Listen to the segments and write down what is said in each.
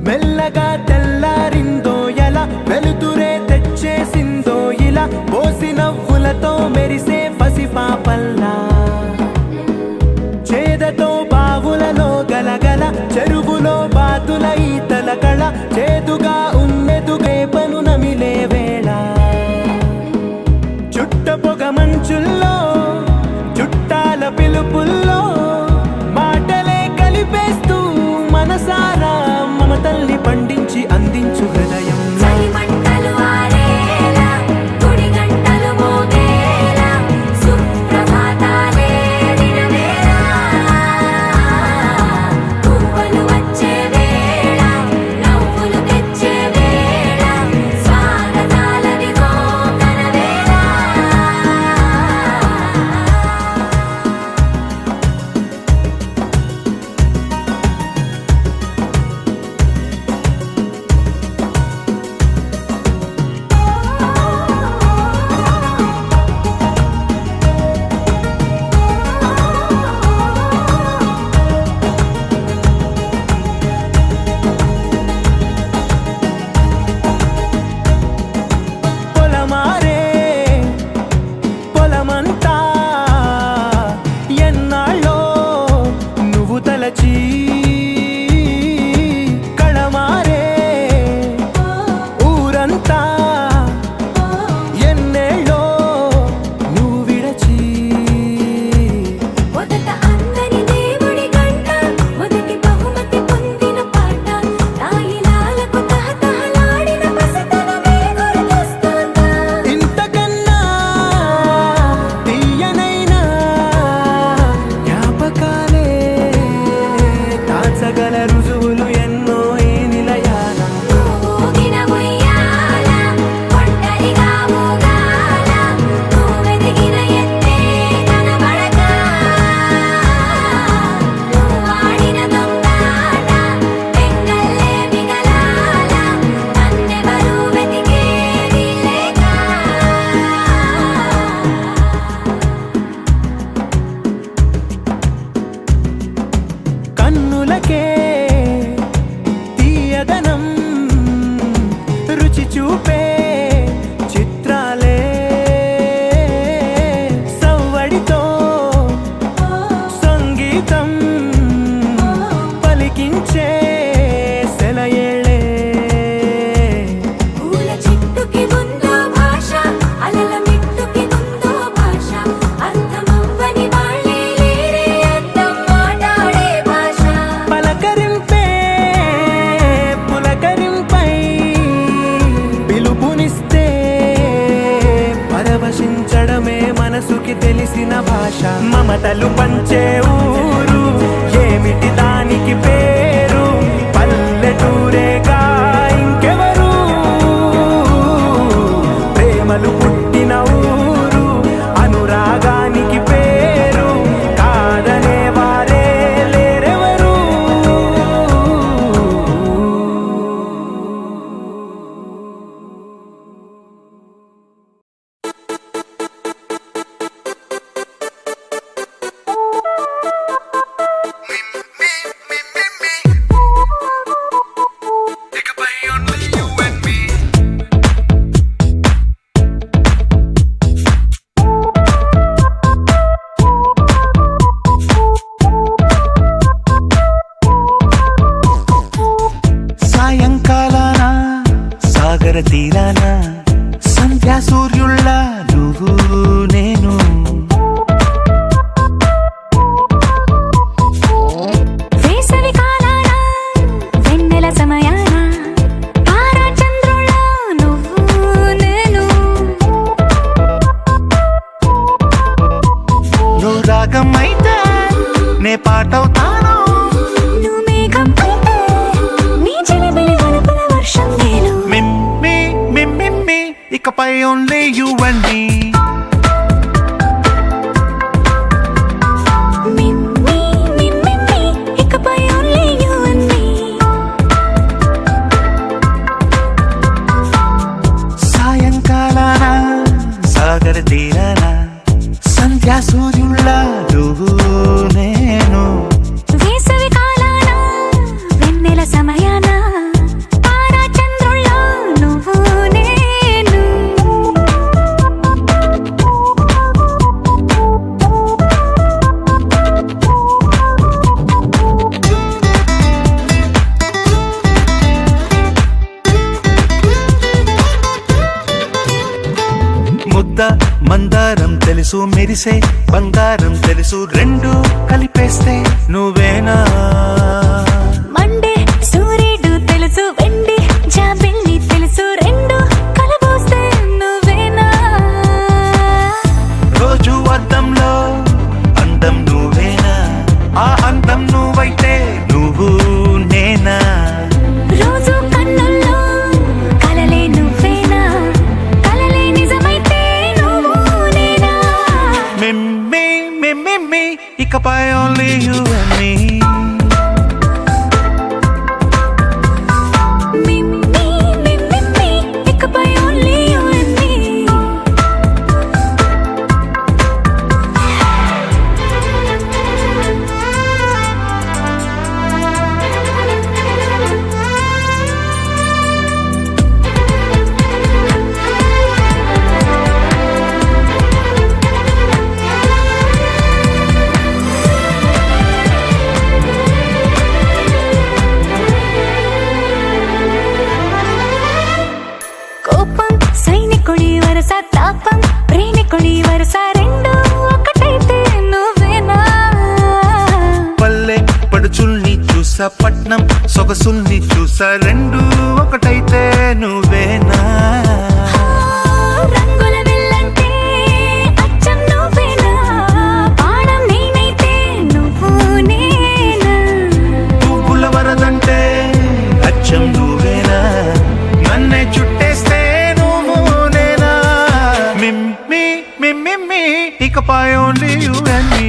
మెల్లగా తెల్లారిందో ఎలా వెలుతురే తెచ్చేసిందో ఇలా పోసి నవ్వులతో మెరిసే పసిపాపల్లా చేదతో బావులలో గలగల చెరువులో బాతుల ఈతల కళ చేదుగా ఉన్నెదుగే పను నమిలే వేళ చుట్ట పొగ మంచుల్లో చుట్టాల పిలుపుల్లో మాటలే కలిపేస్తూ మనసారా మమతల్ని పండించి అందించు హృదయం కళమారే ఊరంతా ఎన్నేళ్ళో నువ్వు విడచి మొదట అందరి దేవుడి గంట మొదటి బహుమతి పొందిన పాట తాయిలాలకు తహతహలాడిన పసితనమే గుర్తొస్తుందా ఇంతకన్నా తీయనైనా జ్ఞాపకాలే దాచగల రుజువులు ఎన్నో ఈ నిలయాల ఊగిన ఉయ్యాల ఒంటరిగా ఊగాల నువ్వెదిగిన ఎత్తే కనబడక నువ్వాడిన దొంగాట పెంగల్లే మిగలాల నన్నెవరూ వెతికేది లేక కన్నులకే తీయదనం రుచి చూపే చిత్రాలే సవ్వడితో సంగీతం పలికించే సెలయేళ్ళే పూల చెట్టుకి ఉందో భాష అలల మిట్టుకి ఉందో భాష అర్థమవ్వని వాళ్ళే లేరే అర్థం మాట్లాడే భాష పలకరింపే పులకరింపై పిలుపునిస్తే పరవశించడమే మనసుకి తెలిసిన భాష మమతలు పంచే ఊరు ఏమిటి దానికి పేరు పల్లెటూరేగా ఇంకెవరు ప్రేమలు పుట్టిన ఊరు అనురాగానికి పేరు కాదనే వారే లేరెవరు సాయంకాలాన సాగర తీరాన సంధ్యా సూర్యుళ్ళ నువ్వు నేను వేసవి కాలాన వెన్నెల సమయాన తారా చంద్రుళ్ళ నువ్వు నేను నువ్వు రాగమైతే పాటవుతాను. నువ్వు మేఘం అయితే నీ చిలిపిలి వలపుల వర్షం నేను. మిమ్మి మిమ్మి ఇకపై ఓన్లీ యు అండ్ మీ. మిమ్మి మిమ్మి ఇకపై ఓన్లీ యు అండ్ మీ. సాయంకాలాన సాగర తీరాన సంధ్యా సూర్యుళ్ళ నువ్వు నేను. వేసవి కాలాన వెన్నెల సమయాన తారా చంద్రుళ్ళ నువ్వు నేను. ముద్ద మందారం తెలుసు, మెరిసే బంగారం తెలుసు, రెండు కలిపేస్తే నువ్వేనా. మండే సూర్యుడు తెలుసు, వెండి జాబిల్లి తెలుసు, రెండు కలబోస్తే నువ్వేనా. రోజు అద్దంలో అందం నువ్వేనా, ఆ అందం నువ్వైతే నువ్వు నేనా. రోజు కన్నుల్లో కలలే నువ్వేనా, కలలే నిజమైతే నువ్వు నేనా. మిమ్మి మిమ్మి ఇకపై ఓన్లీ యు అండ్ మీ. మిమ్మి మిమ్మి ఇకపై ఓన్లీ యు అండ్ మీ. కోపం సైనికుడి వరస, తాపం ప్రేమికుడి వరస, రెండు ఒకటైతే నువ్వేనా. పల్లె పడుచుల్ని చూసా, పట్నం సొగసుల్ని చూసా, రెండు ఒకటైతే నువ్వేనా. రంగుల వెళ్ళంటే అచ్చం నువ్వేనా, బాణం నేనైతే నువ్వు నేనా. పువ్వుల వరదంటే అచ్చం నువ్వేనా, నన్నే చుట్టేస్తే నువ్వు నేనా. మిమ్మి మిమ్మి ఇకపై ఓన్లీ యు అండ్ మీ.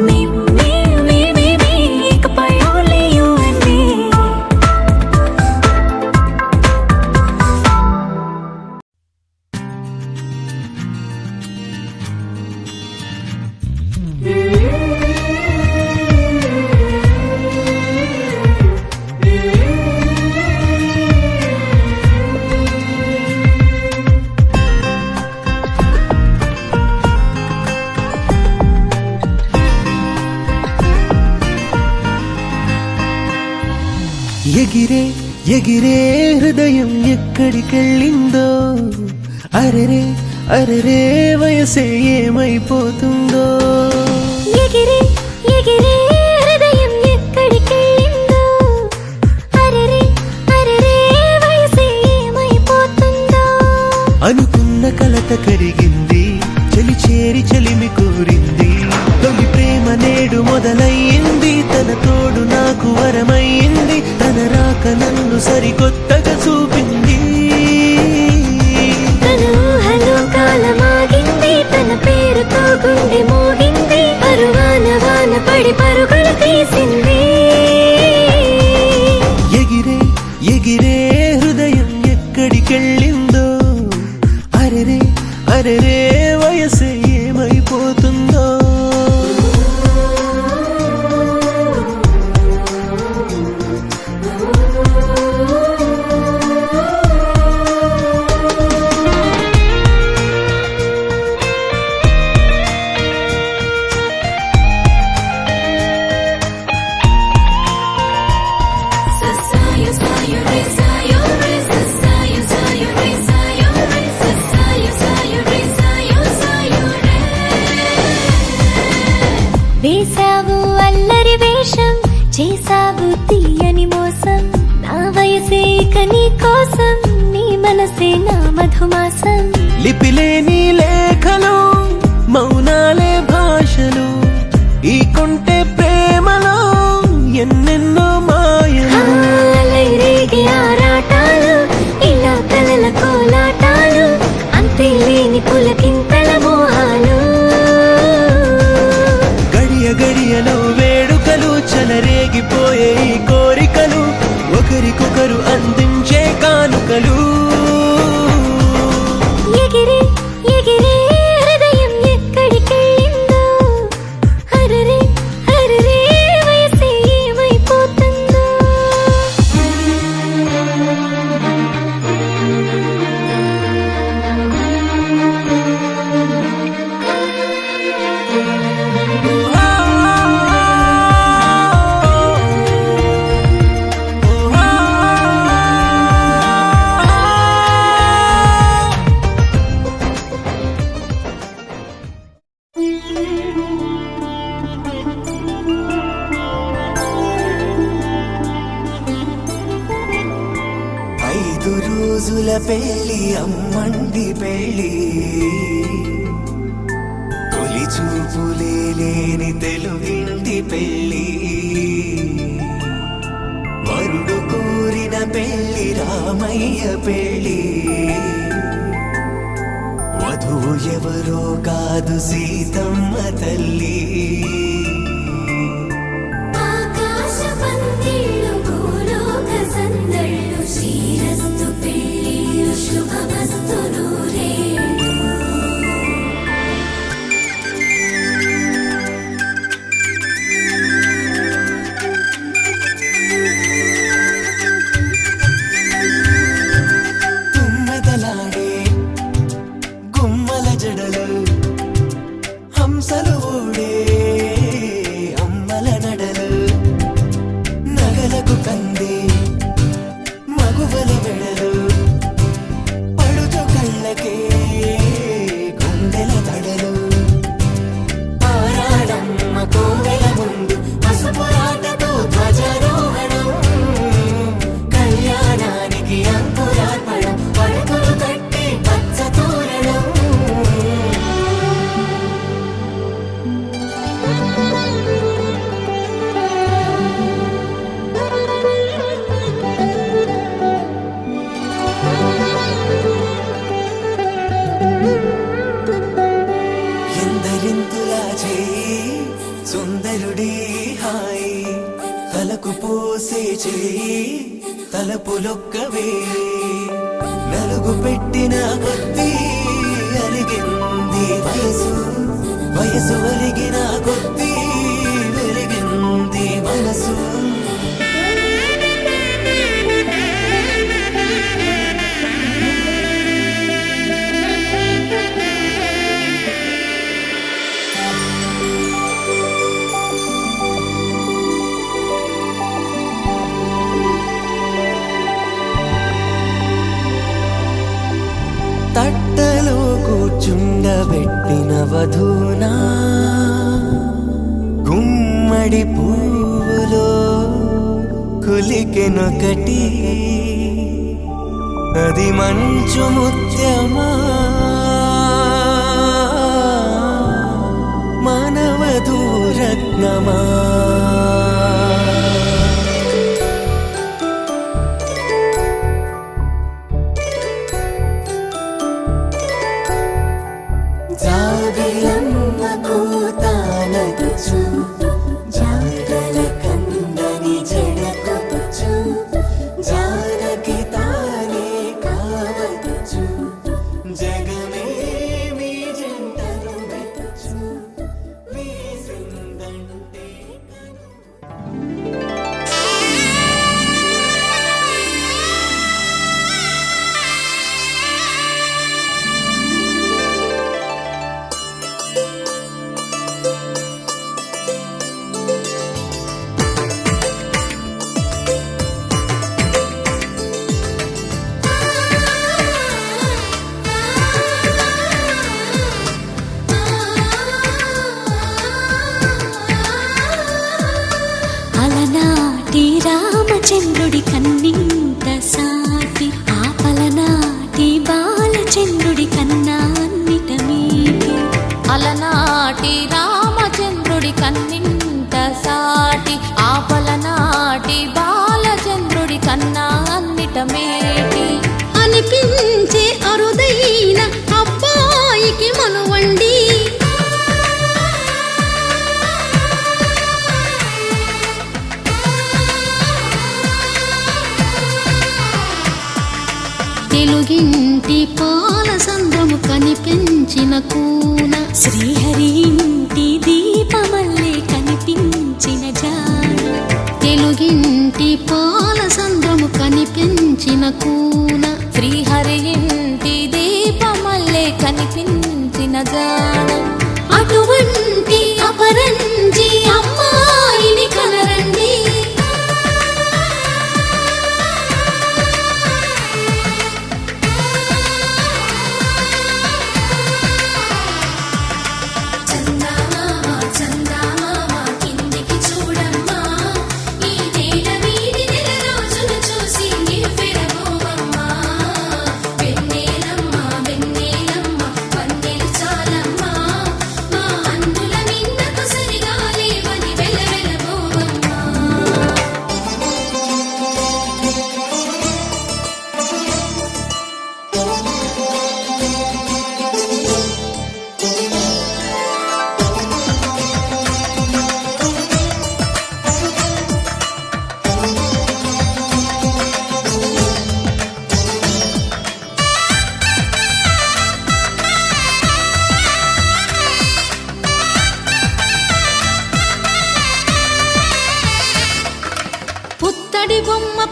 మిమ్మి మిమ్మి ఇకపై ఓన్లీ యు అండ్ మీ. ఎగిరే ఎగిరే హృదయం ఎక్కడికెళ్ళిందో, అరెరే అరెరే వయసే ఏమైపోతుందో. ఎగిరే ఎగిరే హృదయం ఎక్కడికెళ్ళిందో, అరెరే అరెరే వయసే ఏమైపోతుందో. అనుకున్న కలత కరిగింది, చలి చేరి చలిమి కోరింది, తొలి ప్రేమ నేడు మొదలయ్యింది, తన తోడు నాకు వరమయ్యింది, తన రాక నన్ను సరికొత్తగా చూపింది. తన ఊహలో కాలమాగింది, తన పేరుతో గుండె మోగింది, పరువాన వాన పడి పరుగులు తీసింది. ఎగిరే ఎగిరే హృదయం ఎక్కడికెళ్ళిందో, అరెరే అరెరే వయసే ఏమైపోతుందో. వేసావు అల్లరి వేషం, చేసావు తీయని మోసం, నా వయసే ఇక నీ కోసం, నీ మనసే నా మధుమాసం. లిపిలేని లేఖలు మౌన రమ్మంది పెళ్ళి తొలి చూపులే లేని తెలుగింటి పెళ్ళి వరుడు కోరిన పెళ్ళి రామయ్య పెళ్ళి వధువు ఎవరో కాదు సీతమ్మ తల్లి ఆకాశ పందిళ్ళు భూలోక సందళ్ళు శ్రీరస్తు పెళ్ళిళ్ళు శుభమస్తు నూరేళ్ళు తుమ్మెదలాడే గుమ్మల జడలు హంసలు ఊడే అమ్మల నడలు నగలకు కంది మగువల మెడలు పడుచు కళ్ళకే గుండెల తడలు ఆరాడమ్మ కోవెల ముందు పసుపు రాటతో ధ్వజారోహణం కళ్యాణానికి అంకురార్పణం పడకలు కట్టి పచ్చ తోరణం ఎందరింతులా చేయి సుందరుడి హాయి తలకు పోసే చేయి తలపులొక్కవే నలుగు పెట్టిన కొద్దీ అలిగింది వయసు వయసు ఒలిగిన కొద్దీ వెలిగింది మనసు తట్టలో కూర్చుండబెట్టిన వధూనా గుమ్మడి పువ్వులో కులికెనొకటి అది మంచు ముత్యమా మానవధూరత్నమా జాబిలమ్మ కూతానగుచు జాడల కందని జడకొచ్చు జానకి తానే కావదుచు జగమే మీ జంటను వెతుచు వీసిందంటే అలనాటి రామచంద్రుడి కన్నింత సాటి ఆపలనాటి బాలచంద్రుడి కన్నా అన్నిట మీటి అలనాటి రామచంద్రుడి కన్నింత సాటి ఆపలనాటి బాలచంద్రుడి కన్నా అన్నిట మేటి అనిపించే అరుదైన అబ్బాయికి మనువండి తెలుగింటి పాల సంద్రము కనిపించిన కూన శ్రీహరి ఇంటి దీపమల్లే కనిపించిన జాన తెలుగింటి పాల సంద్రము కనిపించిన కూన శ్రీహరి ఇంటి దీపమల్లే కనిపించిన జాన అటువంటి అపరంజి అమ్మాయిని కనరండి వెన్నెలమ్మ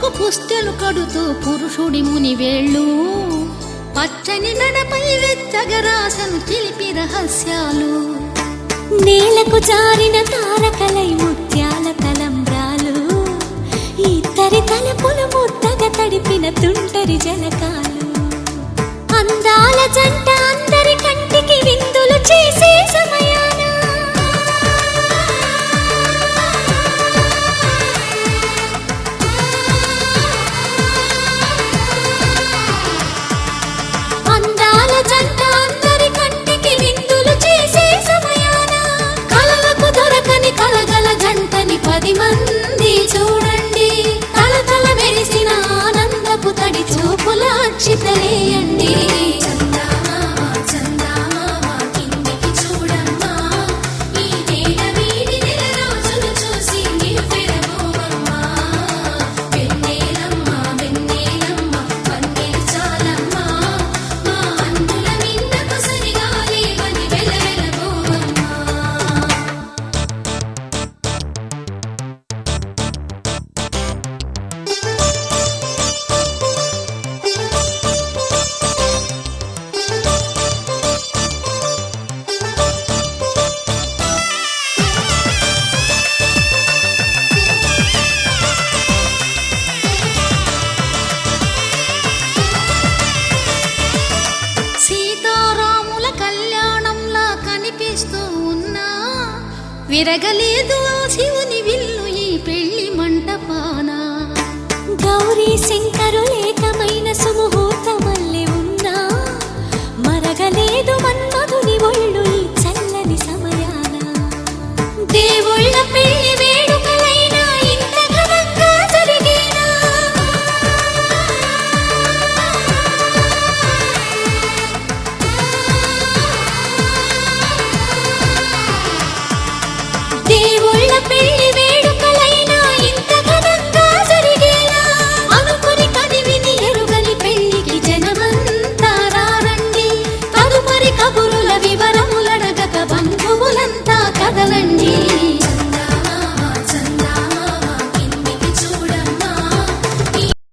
పాపకు పుస్తెలు కడుతూ పురుషుడి ముని వేళ్ళు పచ్చని మెడపై వెచ్చగరాసను చిలిపి రహస్యాలు నేలకు జారిన తారకలై ముత్యాల తలంబ్రాలు ఇద్దరి తలపులు ముద్దగా తడిపిన తుంటరి జలకాలు అందాల జంట అందరి కంటికి విందులు చేసే సమయాన అందాల జంట అందరి కంటికి విందులు చేసే సమయాన కలలకు దొరకని కలగల జంటని 10 మంది చూడండి తలతల మెరిసిన ఆనందపు తడి చూపుల అక్షితలేయండి సీతారాముల కళ్యాణంలా కనిపిస్తూ ఉన్నా విరగలేదు ఆ శివుని విల్లు ఈ పెళ్లి మంటపాన గౌరీ శంకరులేకమైన సుముహూర్తమల్లె ఉన్నా మరగలేదు మన్మధుని ఒళ్ళు ఈ చల్లని సమయాన దేవుళ్ళ పెళ్లి వేడుకలైనా ఇంత ఘనంగా జరిగేనా దేవుళ్ళ పెళ్లి వేడుకలైనా ఇంత ఘనంగా జరిగేనా అనుకుని కదివిని ఎరుగని పెళ్లికి జనమంతా రారండి తదుపరి కబురుల వివరములడగక బంధువులంతా కదలండి